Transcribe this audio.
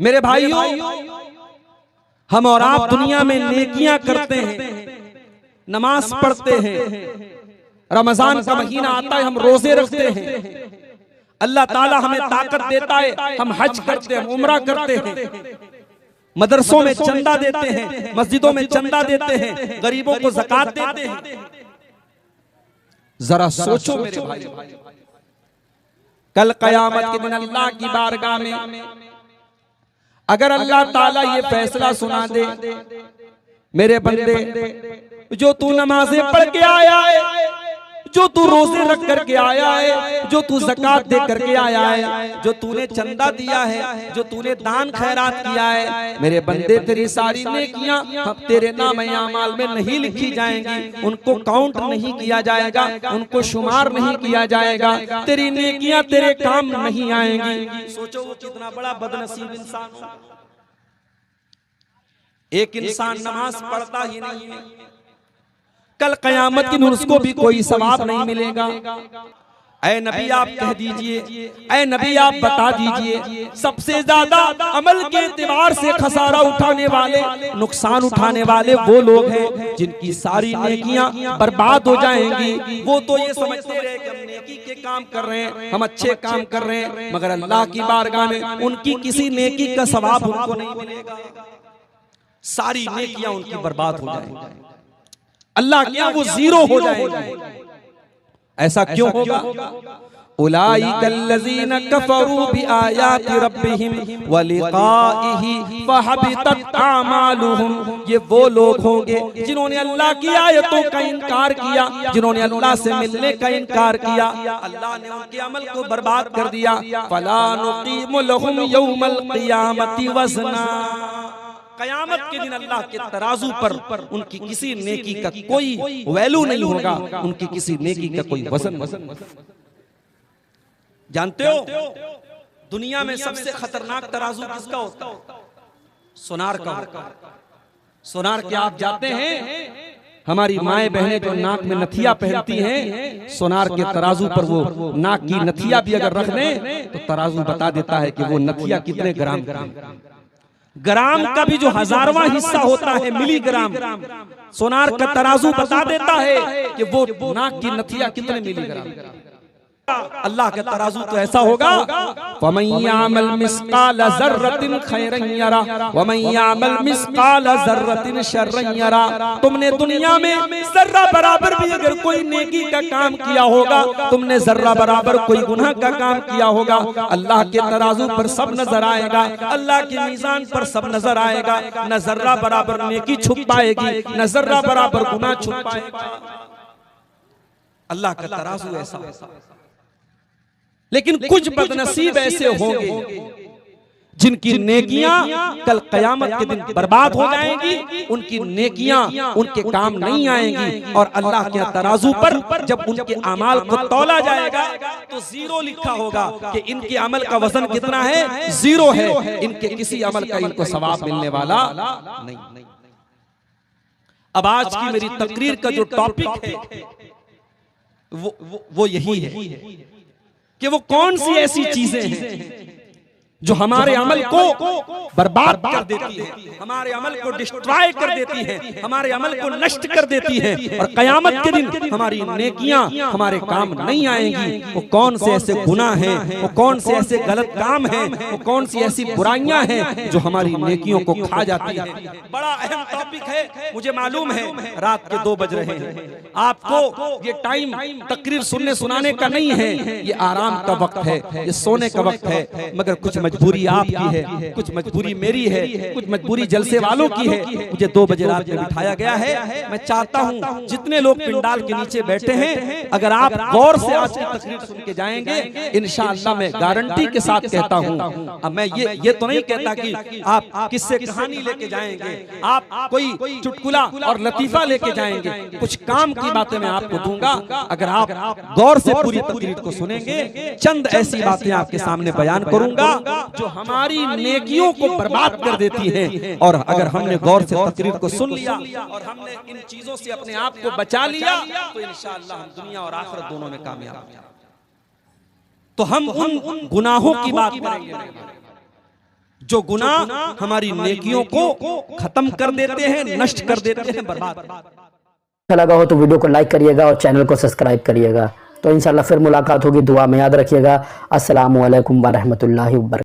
मेरे भाइयों, हम और आप दुनिया में नेकियां करते हैं, नमाज पढ़ते हैं, रमजान का महीना आता है हम रोजे रखते हैं, अल्लाह ताला हमें ताकत देता है, हम हज करते हैं, उम्रा करते हैं, मदरसों में चंदा देते हैं, मस्जिदों में चंदा देते हैं, गरीबों को ज़कात देते हैं। जरा सोचो मेरे भाई, कल कयामत के दिन अल्लाह की बारगाह में अगर अल्लाह ताला ये फैसला सुना दे, मेरे बंदे जो तू नमाजें पढ़ के आया है, जो तू रोजे रख करके आया है, जो तू ज़कात दे करके आया है, जो तूने चंदा दिया है, जो तूने दान खैरात किया है, मेरे बंदे तेरी सारी नेकियां अब तेरे नाम आमाल में नहीं लिखी जाएंगी, उनको काउंट नहीं किया जाएगा, उनको शुमार नहीं किया जाएगा, तेरी नेकियां तेरे काम नहीं आएंगी। सोचो वो कितना बड़ा बदनसीब इंसान हो। एक इंसान नमाज पढ़ता ही नहीं है, कल कयामत के दिन उसको भी कोई सवाब नहीं मिलेगा। ऐ नबी आप कह दीजिए, ऐ नबी आप बता दीजिए, सबसे ज्यादा अमल के एतबार से खसारा उठाने वाले, नुकसान उठाने वाले वो लोग हैं जिनकी सारी नेकियां बर्बाद हो जाएंगी। वो तो ये समझते रहे कि हम नेकी के काम कर रहे हैं, हम अच्छे काम कर रहे हैं, मगर अल्लाह की बारगाह में उनकी किसी नेकी का सवाब उनको नहीं मिलेगा। सारी नेकियां उनकी बर्बाद हो जाएंगी, अल्लाह क्या वो जीरो हो जाएंगे। ऐसा क्यों होगा? उलाइकल्लज़ीना कफ़रू बिआयाति रब्बिहिम व लिक़ाइही फ़हबितत आमालुहुम, ये वो लोग होंगे जिन्होंने अल्लाह की आयतों का इनकार किया, जिन्होंने अल्लाह से मिलने का इनकार किया, अल्लाह ने उनके अमल को बर्बाद कर दिया। फ़ला नुक़ीमु लहुम यौमल क़ियामति वज़ना, कयामत के दिन अल्लाह के तराजू पर उनकी किसी नेकी का कोई वैल्यू नहीं होगा, उनकी किसी नेकी का कोई वजन। जानते हो दुनिया में सबसे खतरनाक तराजू किसका होता है? सोनार का होता है। सोनार के आप जाते हैं, हमारी माएं बहनें जो नाक में नथिया पहनती हैं, सोनार के तराजू पर वो नाक की नथिया भी अगर रख दें तो तराजू बता देता है कि वो नथिया कितने ग्राम ग्राम का भी जो हजारवां हिस्सा होता है, मिलीग्राम, सोनार का तराजू बता देता है कि वो नाक की नथिया कितने मिलीग्राम। अल्लाह का तराजू तो ऐसा होगा, वमन यामल मिस्काल ज़र्रतिन खैरन यरा वमन यामल मिस्काल ज़र्रतिन शर्रन यरा। तुमने दुनिया में जर्रा बराबर भी अगर कोई नेकी का काम किया होगा, तुमने जर्रा बराबर कोई गुनाह का काम किया होगा, अल्लाह के तराजू पर सब नजर आएगा, अल्लाह के मीज़ान पर सब नजर आएगा। न जर्रा बराबर नेकी छुप पाएगी, न जर्रा बराबर गुनाह छुप पाएगा। अल्लाह का तराजू ऐसा। लेकिन कुछ बदनसीब ऐसे होंगे जिनकी नेकियां कल कयामत के दिन बर्बाद हो जाएंगी, उनकी नेकियां उनके काम नहीं आएंगी, और अल्लाह के तराजू पर जब उनके अमाल को तौला जाएगा तो जीरो लिखा होगा कि इनके अमल का वजन कितना है, जीरो है, इनके किसी अमल का इनको सवाब मिलने वाला नहीं। अब आज की मेरी तकरीर का जो टॉपिक है वो यही है कि वो कौन सी ऐसी चीजें हैं जो हमारे अमल को बर्बाद कर देती है, हमारे अमल को डिस्ट्रॉय कर देती है, हमारे अमल को नष्ट कर देती है, और कयामत के दिन हमारी नेकियां हमारे काम नहीं आएंगी। वो कौन से ऐसे गुनाह हैं, वो कौन से ऐसे गलत काम हैं, वो कौन सी ऐसी बुराइयां हैं जो हमारी नेकियों को खा जाती है। बड़ा अहम टॉपिक है, मुझे मालूम है रात के 2 बज रहे हैं, आपको ये टाइम तकरीर सुनने सुनाने का नहीं है, ये आराम का वक्त है, ये सोने का वक्त है, मगर कुछ मजबूरी आपकी है, कुछ मजबूरी मेरी है, कुछ मजबूरी जलसे वालों की है। मुझे 2 बजे रात में बिठाया गया है। मैं चाहता हूं जितने लोग पिंडाल के नीचे बैठे हैं, अगर आप गौर से आज की तकरीर सुन के जाएंगे, इंशाअल्लाह मैं गारंटी के साथ कहता हूं, अब मैं ये तो नहीं कहता कि आप किससे कहानी लेके जाएंगे, आप कोई चुटकुला और लतीफा लेके जाएंगे, कुछ काम की बातें मैं आपको दूंगा। अगर आप गौर से पूरी तकरीर को सुनेंगे, चंद ऐसी बातें आपके सामने बयान करूंगा जो हमारी नेकियों को बर्बाद कर देती है। और अगर हमने गौर से तकरीर को सुन लिया और हमने इन चीजों से अपने आप को बचा लिया तो इंशाअल्लाह हम दुनिया और आखिरत दोनों में कामयाब हैं। तो हम उन गुनाहों की बात करेंगे जो गुनाह हमारी नेकियों को खत्म कर देते हैं, नष्ट कर देते हैं, बर्बाद। अच्छा लगा हो तो वीडियो को लाइक करिएगा और चैनल को सब्सक्राइब करिएगा। तो इंशाल्लाह फिर मुलाकात होगी, दुआ में याद रखिएगा। अस्सलामु अलैकुम व रहमतुल्लाहि व बरकातहू।